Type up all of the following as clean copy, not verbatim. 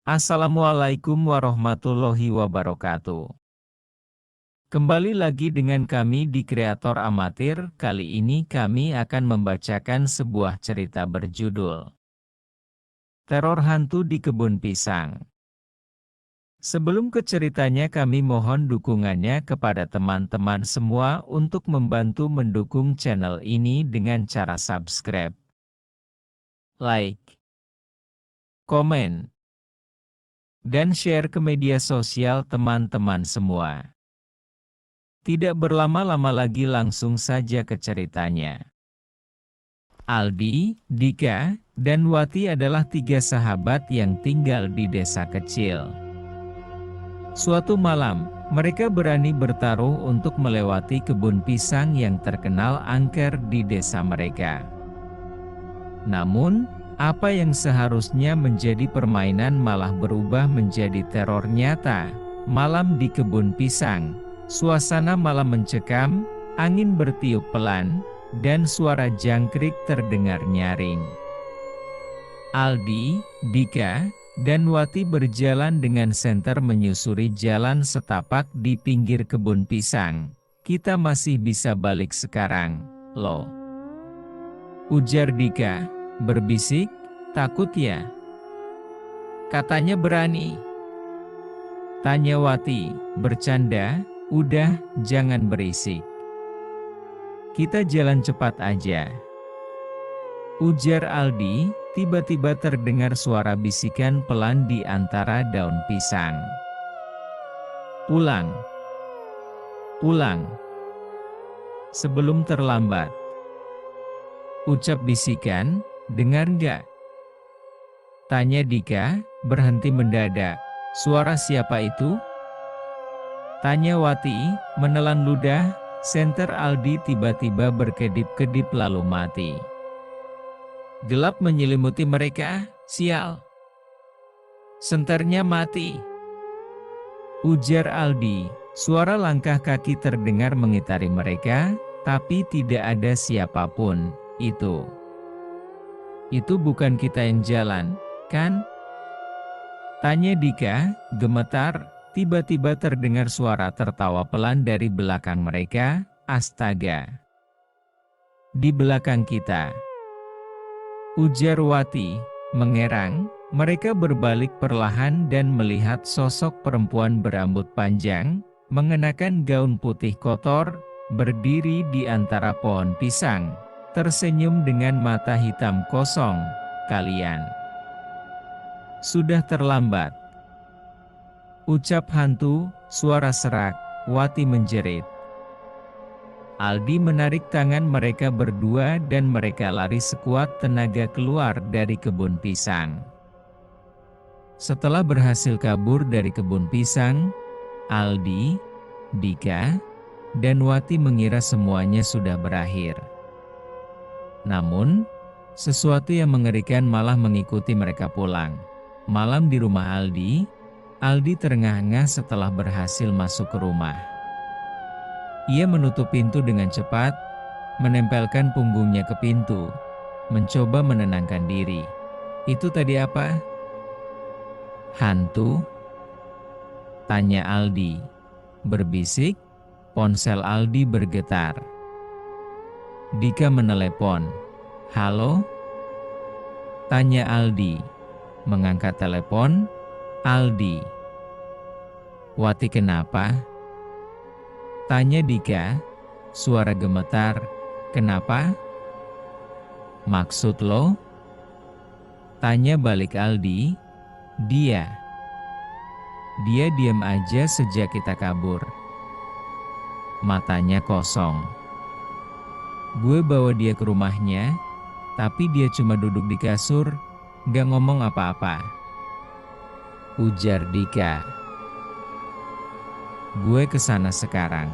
Assalamualaikum warahmatullahi wabarakatuh. Kembali lagi dengan kami di Kreator Amatir. Kali ini kami akan membacakan sebuah cerita berjudul Teror Hantu di Kebun Pisang. Sebelum ke ceritanya, kami mohon dukungannya kepada teman-teman semua untuk membantu mendukung channel ini dengan cara subscribe, like, komen, dan share ke media sosial teman-teman semua. Tidak berlama-lama lagi, langsung saja ke ceritanya. Aldi, Dika, dan Wati adalah tiga sahabat yang tinggal di desa kecil. Suatu malam, mereka berani bertaruh untuk melewati kebun pisang yang terkenal angker di desa mereka. Namun, apa yang seharusnya menjadi permainan malah berubah menjadi teror nyata. Malam di kebun pisang, suasana malam mencekam, angin bertiup pelan, dan suara jangkrik terdengar nyaring. Aldi, Dika, dan Wati berjalan dengan senter menyusuri jalan setapak di pinggir kebun pisang. Kita masih bisa balik sekarang, loh, ujar Dika, berbisik. Takut ya? Katanya berani. Tanya Wati, bercanda. Udah, jangan berisik. Kita jalan cepat aja, ujar Aldi. Tiba-tiba terdengar suara bisikan pelan di antara daun pisang. Pulang, pulang, sebelum terlambat, ucap bisikan. Dengar nggak? Tanya Dika, berhenti mendadak. Suara siapa itu? Tanya Wati, menelan ludah. Senter Aldi tiba-tiba berkedip-kedip lalu mati. Gelap menyelimuti mereka. Sial, senternya mati, ujar Aldi. Suara langkah kaki terdengar mengitari mereka, tapi tidak ada siapapun. Itu bukan kita yang jalan, kan? Tanya Dika, gemetar. Tiba-tiba terdengar suara tertawa pelan dari belakang mereka. Astaga, di belakang kita, ujar Wati, mengerang. Mereka berbalik perlahan dan melihat sosok perempuan berambut panjang, mengenakan gaun putih kotor, berdiri di antara pohon pisang, tersenyum dengan mata hitam kosong. Kalian sudah terlambat, ucap hantu. Suara serak. Wati menjerit. Aldi menarik tangan mereka berdua dan mereka lari sekuat tenaga keluar dari kebun pisang. Setelah berhasil kabur dari kebun pisang, Aldi, Dika, dan Wati mengira semuanya sudah berakhir. Namun, sesuatu yang mengerikan malah mengikuti mereka pulang. Malam di rumah Aldi terengah-engah setelah berhasil masuk ke rumah. Ia menutup pintu dengan cepat, menempelkan punggungnya ke pintu, mencoba menenangkan diri. Itu tadi apa? Hantu? Tanya Aldi, berbisik. Ponsel Aldi bergetar. Dika menelepon. Halo? Tanya Aldi, mengangkat telepon. Aldi. Wati, kenapa? Tanya Dika, suara gemetar. Kenapa? Maksud lo? Tanya balik Aldi. Dia diam aja sejak kita kabur. Matanya kosong. Gue bawa dia ke rumahnya, tapi dia cuma duduk di kasur, gak ngomong apa-apa, ujar Dika. Gue kesana sekarang,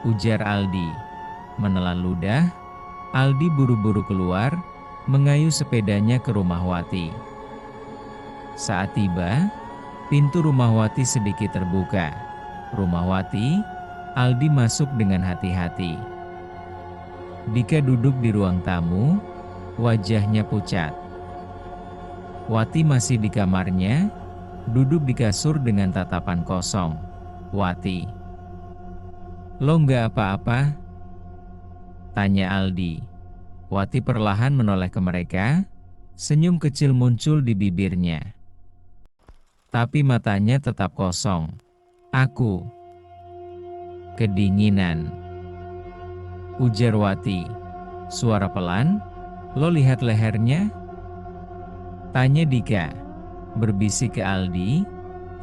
ujar Aldi. Menelan ludah, Aldi buru-buru keluar, mengayuh sepedanya ke rumah Wati. Saat tiba, pintu rumah Wati sedikit terbuka. Rumah Wati, Aldi masuk dengan hati-hati. Dika duduk di ruang tamu, wajahnya pucat. Wati masih di kamarnya, duduk di kasur dengan tatapan kosong. Wati, "Lo nggak apa-apa?" tanya Aldi. Wati perlahan menoleh ke mereka, senyum kecil muncul di bibirnya. Tapi matanya tetap kosong. "Aku kedinginan," ujar Wati. Suara pelan, "Lo lihat lehernya?" tanya Dika, berbisik ke Aldi.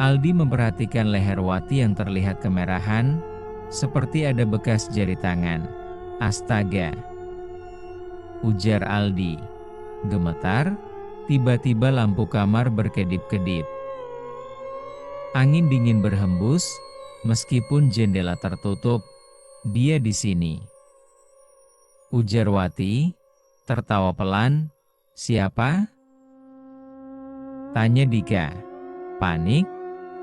Aldi memperhatikan leher Wati yang terlihat kemerahan, seperti ada bekas jari tangan. "Astaga," ujar Aldi. Gemetar, tiba-tiba lampu kamar berkedip-kedip. Angin dingin berhembus, meskipun jendela tertutup. "Dia di sini," ujar Wati, tertawa pelan. "Siapa?" tanya Dika. Panik,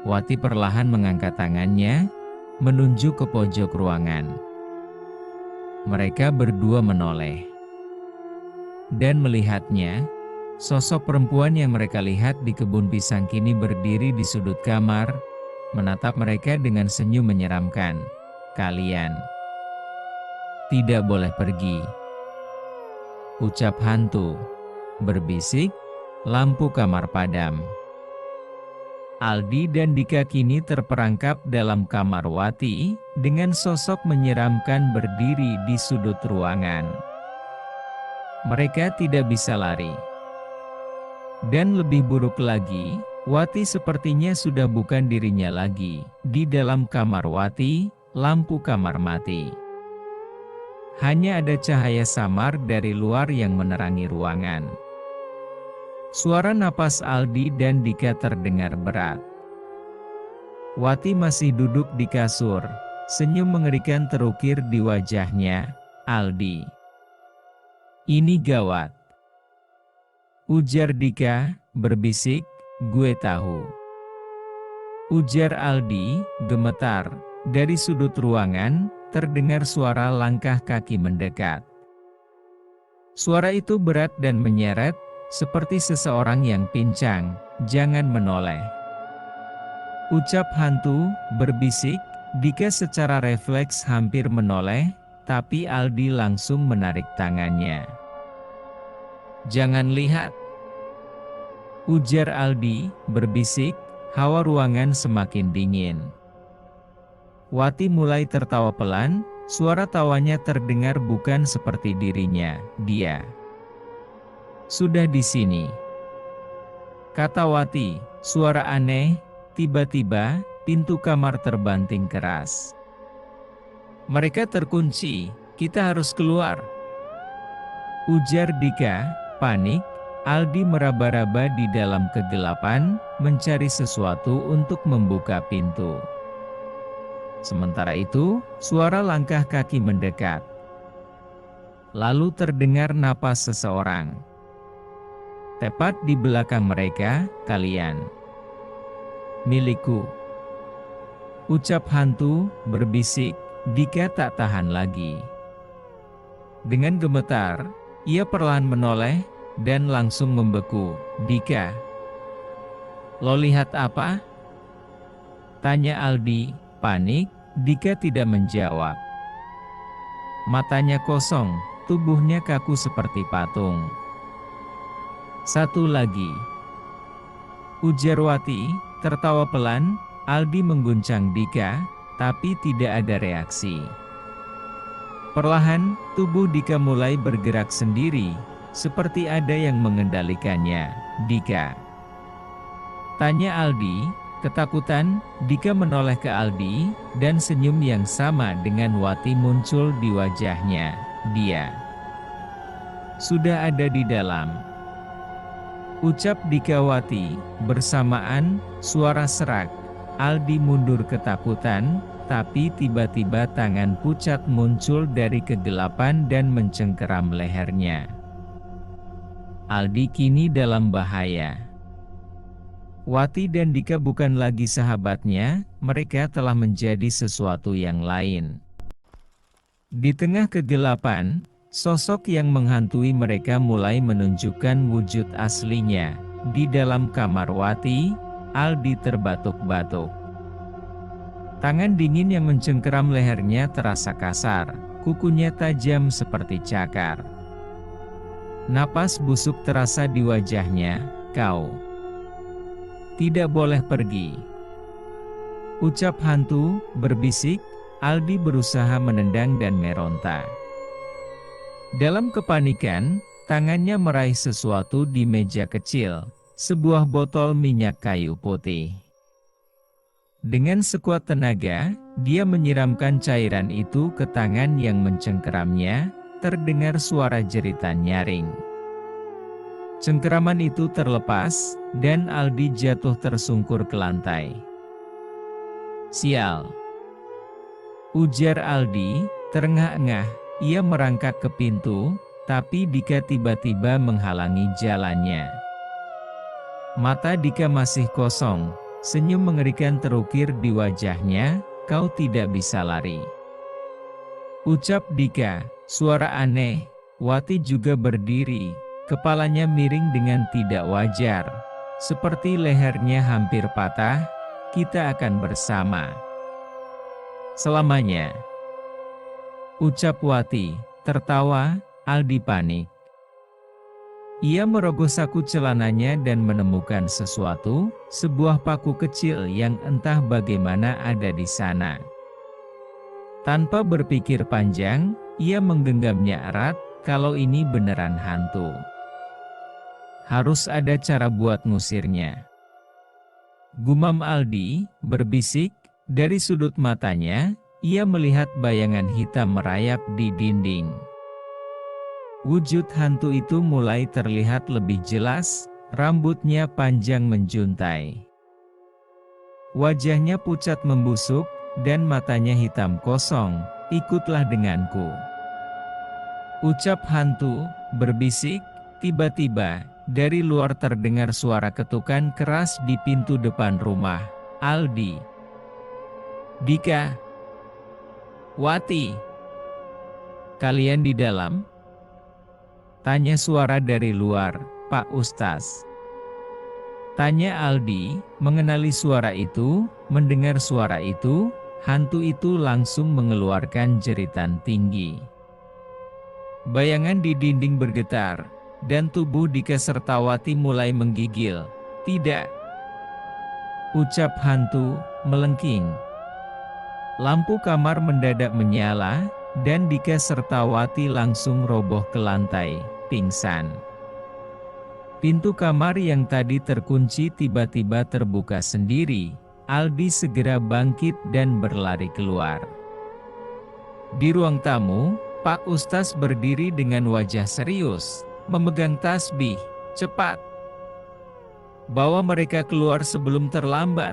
Wati perlahan mengangkat tangannya, menunjuk ke pojok ruangan. Mereka berdua menoleh dan melihatnya. Sosok perempuan yang mereka lihat di kebun pisang kini berdiri di sudut kamar, menatap mereka dengan senyum menyeramkan. "Kalian tidak boleh pergi," ucap hantu, berbisik. Lampu kamar padam. Aldi dan Dika kini terperangkap dalam kamar Wati, dengan sosok menyeramkan berdiri di sudut ruangan. Mereka tidak bisa lari. Dan lebih buruk lagi, Wati sepertinya sudah bukan dirinya lagi. Di dalam kamar Wati, lampu kamar mati. Hanya ada cahaya samar dari luar yang menerangi ruangan. Suara napas Aldi dan Dika terdengar berat. Wati masih duduk di kasur, senyum mengerikan terukir di wajahnya. "Aldi, ini gawat," ujar Dika, berbisik. "Gue tahu," ujar Aldi, gemetar. Dari sudut ruangan, terdengar suara langkah kaki mendekat. Suara itu berat dan menyeret, seperti seseorang yang pincang. "Jangan menoleh," ucap hantu, berbisik. Dika secara refleks hampir menoleh, tapi Aldi langsung menarik tangannya. "Jangan lihat," ujar Aldi, berbisik. Hawa ruangan semakin dingin. Wati mulai tertawa pelan, suara tawanya terdengar bukan seperti dirinya. "Dia sudah di sini," kata Wati. Suara aneh. Tiba-tiba, pintu kamar terbanting keras. "Mereka terkunci, kita harus keluar," ujar Dika, panik. Aldi meraba-raba di dalam kegelapan, mencari sesuatu untuk membuka pintu. Sementara itu, suara langkah kaki mendekat. Lalu terdengar napas seseorang. Tepat di belakang mereka. "Kalian milikku," ucap hantu, berbisik. Dika tak tahan lagi. Dengan gemetar, ia perlahan menoleh, dan langsung membeku. "Dika, lo lihat apa?" tanya Aldi, panik. Dika tidak menjawab. Matanya kosong, tubuhnya kaku seperti patung. "Satu lagi," ujar Wati, tertawa pelan. Aldi mengguncang Dika, tapi tidak ada reaksi. Perlahan, tubuh Dika mulai bergerak sendiri, seperti ada yang mengendalikannya. "Dika?" tanya Aldi, ketakutan. Dika menoleh ke Aldi, dan senyum yang sama dengan Wati muncul di wajahnya. "Dia sudah ada di dalam," ucap Dika. Wati. Bersamaan, suara serak. Aldi mundur ketakutan, tapi tiba-tiba tangan pucat muncul dari kegelapan dan mencengkeram lehernya. Aldi kini dalam bahaya. Wati dan Dika bukan lagi sahabatnya, mereka telah menjadi sesuatu yang lain. Di tengah kegelapan, sosok yang menghantui mereka mulai menunjukkan wujud aslinya. Di dalam kamar Wati, Aldi terbatuk-batuk. Tangan dingin yang mencengkeram lehernya terasa kasar, kukunya tajam seperti cakar. Napas busuk terasa di wajahnya. "Kau tidak boleh pergi," ucap hantu, berbisik. Aldi berusaha menendang dan meronta. Dalam kepanikan, tangannya meraih sesuatu di meja kecil, sebuah botol minyak kayu putih. Dengan sekuat tenaga, dia menyiramkan cairan itu ke tangan yang mencengkeramnya. Terdengar suara jeritan nyaring. Cengkeraman itu terlepas, dan Aldi jatuh tersungkur ke lantai. "Sial!" ujar Aldi, terengah-engah. Ia merangkak ke pintu, tapi Dika tiba-tiba menghalangi jalannya. Mata Dika masih kosong, senyum mengerikan terukir di wajahnya. "Kau tidak bisa lari," ucap Dika. Suara aneh. Wati juga berdiri, kepalanya miring dengan tidak wajar, seperti lehernya hampir patah. "Kita akan bersama selamanya," ucap Wati. Tertawa. Aldi panik. Ia merogoh saku celananya dan menemukan sesuatu, sebuah paku kecil yang entah bagaimana ada di sana. Tanpa berpikir panjang, ia menggenggamnya erat. Kalau ini beneran hantu, harus ada cara buat ngusirnya, gumam Aldi, berbisik. Dari sudut matanya, ia melihat bayangan hitam merayap di dinding. Wujud hantu itu mulai terlihat lebih jelas, rambutnya panjang menjuntai. Wajahnya pucat membusuk, dan matanya hitam kosong. "Ikutlah denganku," ucap hantu, berbisik. Tiba-tiba, dari luar terdengar suara ketukan keras di pintu depan rumah. "Aldi, Dika, Wati, kalian di dalam?" tanya suara dari luar. "Pak Ustaz," tanya Aldi, mengenali suara itu. Mendengar suara itu, hantu itu langsung mengeluarkan jeritan tinggi. Bayangan di dinding bergetar, dan tubuh Dika serta Wati mulai menggigil. "Tidak!" ucap hantu, melengking. Lampu kamar mendadak menyala, dan Dika serta Wati langsung roboh ke lantai, pingsan. Pintu kamar yang tadi terkunci tiba-tiba terbuka sendiri. Aldi segera bangkit dan berlari keluar. Di ruang tamu, Pak Ustaz berdiri dengan wajah serius, memegang tasbih. "Cepat, bawa mereka keluar sebelum terlambat,"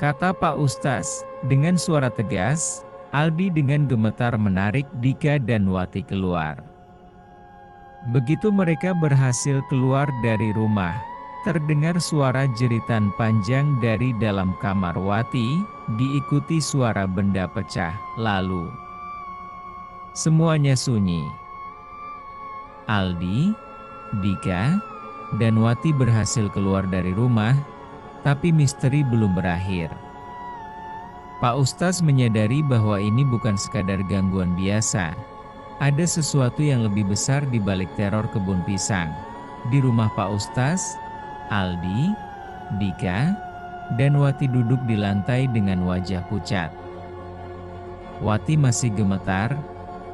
kata Pak Ustaz, dengan suara tegas. Aldi dengan gemetar menarik Dika dan Wati keluar. Begitu mereka berhasil keluar dari rumah, terdengar suara jeritan panjang dari dalam kamar Wati, diikuti suara benda pecah. Lalu, semuanya sunyi. Aldi, Dika, dan Wati berhasil keluar dari rumah, tapi misteri belum berakhir. Pak Ustaz menyadari bahwa ini bukan sekadar gangguan biasa. Ada sesuatu yang lebih besar di balik teror kebun pisang. Di rumah Pak Ustaz, Aldi, Dika, dan Wati duduk di lantai dengan wajah pucat. Wati masih gemetar,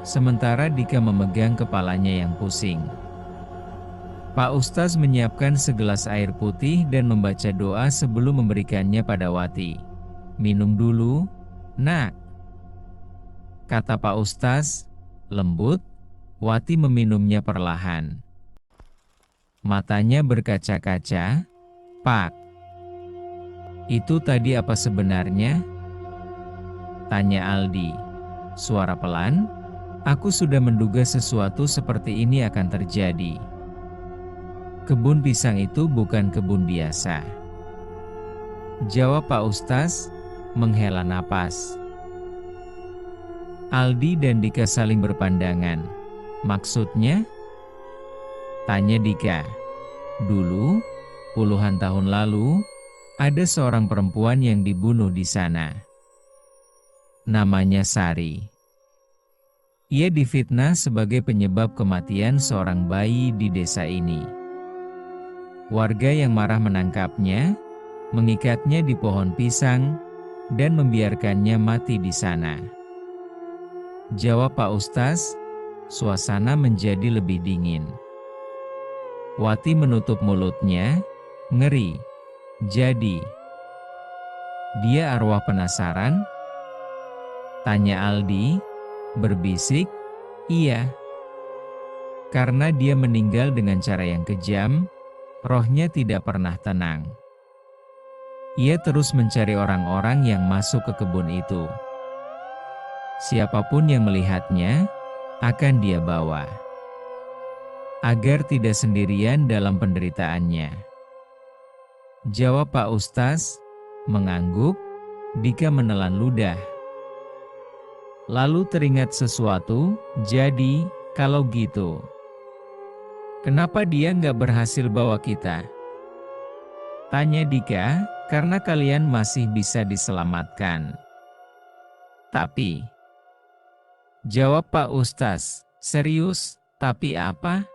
sementara Dika memegang kepalanya yang pusing. Pak Ustaz menyiapkan segelas air putih dan membaca doa sebelum memberikannya pada Wati. "Minum dulu, Nak," kata Pak Ustaz, lembut. Wati meminumnya perlahan. Matanya berkaca-kaca. "Pak, itu tadi apa sebenarnya?" tanya Aldi. Suara pelan. "Aku sudah menduga sesuatu seperti ini akan terjadi. Kebun pisang itu bukan kebun biasa," jawab Pak Ustaz, menghela napas. Aldi dan Dika saling berpandangan. "Maksudnya?" tanya Dika. Dulu, puluhan tahun lalu, ada seorang perempuan yang dibunuh di sana. Namanya Sari. Ia difitnah sebagai penyebab kematian seorang bayi di desa ini. Warga yang marah menangkapnya, mengikatnya di pohon pisang, dan membiarkannya mati di sana. Jawab Pak Ustaz, suasana menjadi lebih dingin. Wati menutup mulutnya, ngeri. Jadi, dia arwah penasaran? Tanya Aldi, berbisik, iya. Karena dia meninggal dengan cara yang kejam, rohnya tidak pernah tenang. Ia terus mencari orang-orang yang masuk ke kebun itu. Siapapun yang melihatnya, akan dia bawa. Agar tidak sendirian dalam penderitaannya. Jawab Pak Ustaz, mengangguk, Dika menelan ludah. Lalu teringat sesuatu, jadi, kalau gitu, kenapa dia nggak berhasil bawa kita? Tanya Dika, karena kalian masih bisa diselamatkan. Tapi, jawab Pak Ustaz, serius, tapi apa?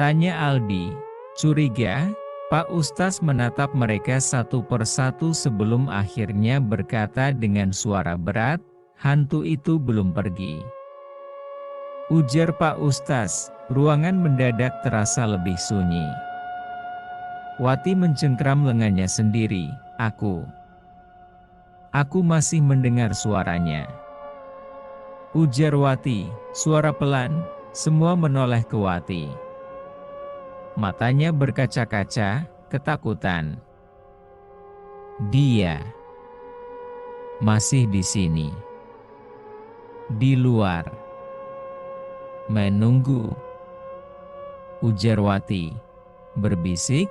Tanya Aldi, curiga. Pak Ustaz menatap mereka satu persatu sebelum akhirnya berkata dengan suara berat, hantu itu belum pergi. Ujar Pak Ustaz, ruangan mendadak terasa lebih sunyi. Wati mencengkram lengannya sendiri, Aku masih mendengar suaranya. Ujar Wati, suara pelan, semua menoleh ke Wati. Matanya berkaca-kaca, ketakutan. Dia masih di sini. Di luar. Menunggu. Ujar Wati. Berbisik,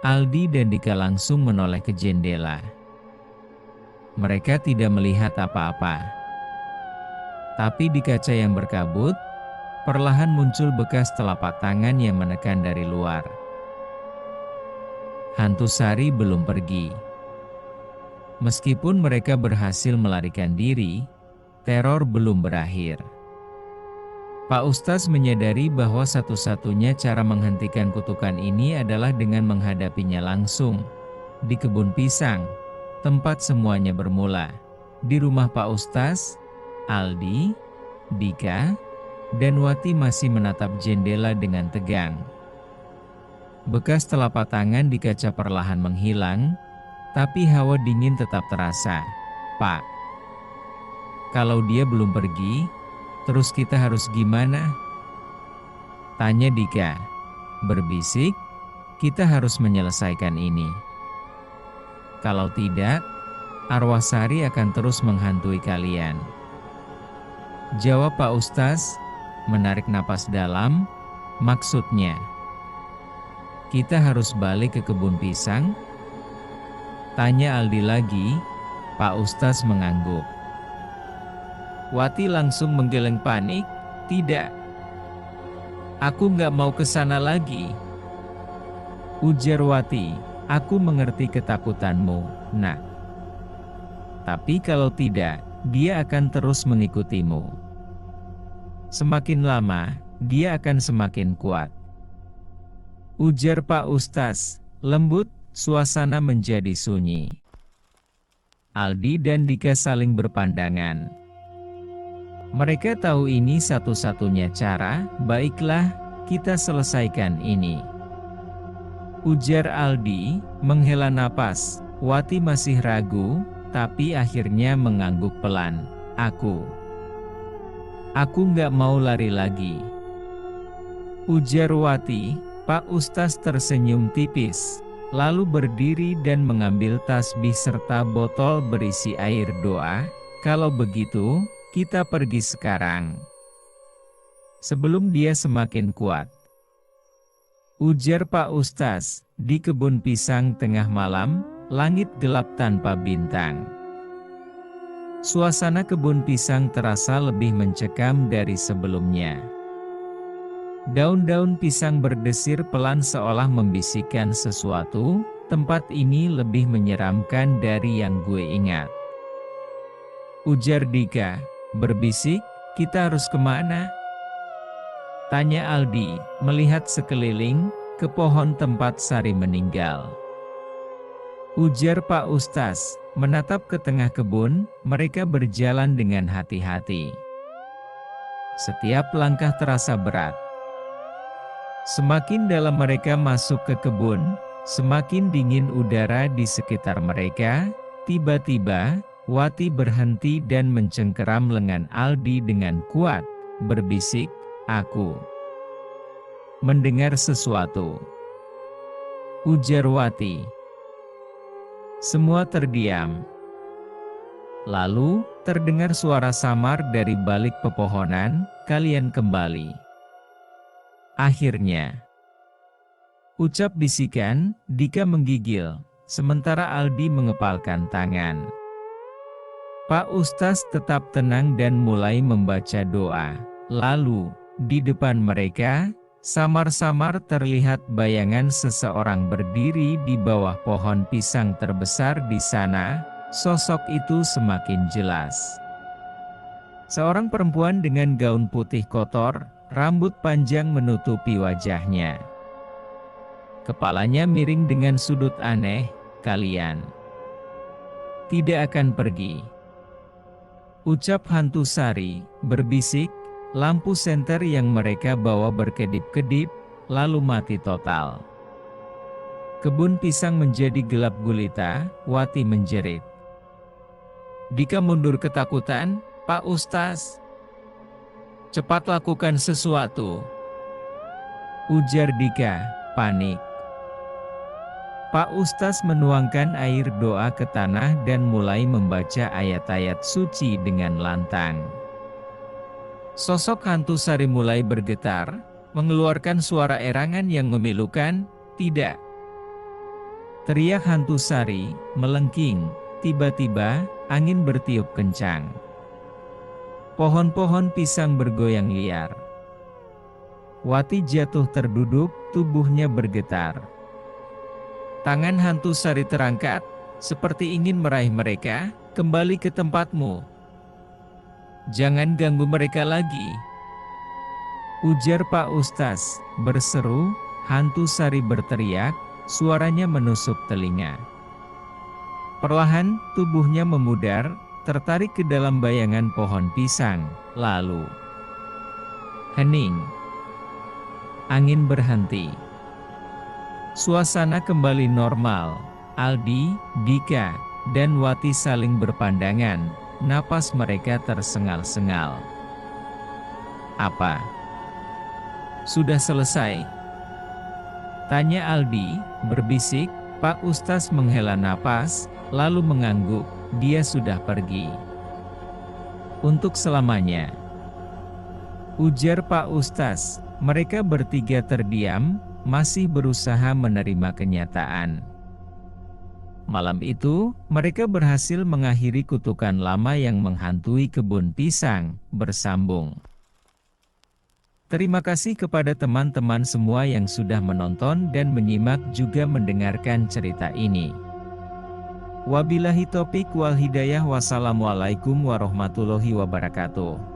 Aldi dan Dika langsung menoleh ke jendela. Mereka tidak melihat apa-apa. Tapi di kaca yang berkabut, perlahan muncul bekas telapak tangan yang menekan dari luar. Hantu Sari belum pergi. Meskipun mereka berhasil melarikan diri, teror belum berakhir. Pak Ustaz menyadari bahwa satu-satunya cara menghentikan kutukan ini adalah dengan menghadapinya langsung. Di kebun pisang, tempat semuanya bermula. Di rumah Pak Ustaz, Aldi, Dika, dan Wati masih menatap jendela dengan tegang. Bekas telapak tangan di kaca perlahan menghilang, tapi hawa dingin tetap terasa. Pak, kalau dia belum pergi, terus kita harus gimana? Tanya Dika. Berbisik, kita harus menyelesaikan ini. Kalau tidak, arwah Sari akan terus menghantui kalian. Jawab Pak Ustaz, menarik napas dalam, maksudnya, kita harus balik ke kebun pisang? Tanya Aldi lagi, Pak Ustaz mengangguk. Wati langsung menggeleng panik, tidak. Aku nggak mau ke sana lagi. Ujar Wati, aku mengerti ketakutanmu, nak. Tapi kalau tidak, dia akan terus mengikutimu. Semakin lama, dia akan semakin kuat. Ujar Pak Ustaz, lembut, suasana menjadi sunyi. Aldi dan Dika saling berpandangan. Mereka tahu ini satu-satunya cara, baiklah, kita selesaikan ini. Ujar Aldi, menghela napas, Wati masih ragu, tapi akhirnya mengangguk pelan. Aku nggak mau lari lagi. Ujar Wati. Pak Ustaz tersenyum tipis, lalu berdiri dan mengambil tasbih serta botol berisi air doa. Kalau begitu, kita pergi sekarang. Sebelum dia semakin kuat. Ujar Pak Ustaz, di kebun pisang tengah malam, langit gelap tanpa bintang. Suasana kebun pisang terasa lebih mencekam dari sebelumnya. Daun-daun pisang berdesir pelan seolah membisikkan sesuatu, tempat ini lebih menyeramkan dari yang gue ingat. Ujar Dika, berbisik, kita harus kemana? Tanya Aldi, melihat sekeliling, ke pohon tempat Sari meninggal. Ujar Pak Ustaz, menatap ke tengah kebun, mereka berjalan dengan hati-hati. Setiap langkah terasa berat. Semakin dalam mereka masuk ke kebun, semakin dingin udara di sekitar mereka. Tiba-tiba, Wati berhenti dan mencengkeram lengan Aldi dengan kuat, berbisik, "Aku mendengar sesuatu," ujar Wati. Semua terdiam. Lalu, terdengar suara samar dari balik pepohonan, "Kalian kembali." Akhirnya, ucap bisikan, Dika menggigil, sementara Aldi mengepalkan tangan. Pak Ustaz tetap tenang dan mulai membaca doa. Lalu, di depan mereka, samar-samar terlihat bayangan seseorang berdiri di bawah pohon pisang terbesar di sana. Sosok itu semakin jelas. Seorang perempuan dengan gaun putih kotor, rambut panjang menutupi wajahnya. Kepalanya miring dengan sudut aneh. "Kalian tidak akan pergi," ucap hantu Sari, berbisik. Lampu senter yang mereka bawa berkedip-kedip, lalu mati total. Kebun pisang menjadi gelap gulita. Wati menjerit. Dika mundur ketakutan. "Pak Ustaz, cepat lakukan sesuatu," ujar Dika, panik. Pak Ustaz menuangkan air doa ke tanah dan mulai membaca ayat-ayat suci dengan lantang. Sosok hantu Sari mulai bergetar, mengeluarkan suara erangan yang memilukan. "Tidak!" teriak hantu Sari, melengking. Tiba-tiba, angin bertiup kencang. Pohon-pohon pisang bergoyang liar. Wati jatuh terduduk, tubuhnya bergetar. Tangan hantu Sari terangkat, seperti ingin meraih mereka. "Kembali ke tempatmu. Jangan ganggu mereka lagi," ujar Pak Ustaz, berseru. Hantu Sari berteriak, suaranya menusuk telinga. Perlahan, tubuhnya memudar, tertarik ke dalam bayangan pohon pisang, lalu hening. Angin berhenti. Suasana kembali normal. Aldi, Dika, dan Wati saling berpandangan, napas mereka tersengal-sengal. "Apa? Sudah selesai?" tanya Aldi, berbisik. Pak Ustaz menghela napas, lalu mengangguk. "Dia sudah pergi. Untuk selamanya," ujar Pak Ustaz. Mereka bertiga terdiam, masih berusaha menerima kenyataan. Malam itu, mereka berhasil mengakhiri kutukan lama yang menghantui kebun pisang, bersambung. Terima kasih kepada teman-teman semua yang sudah menonton dan menyimak juga mendengarkan cerita ini. Wabillahi taufiq wal hidayah. Wassalamualaikum warahmatullahi wabarakatuh.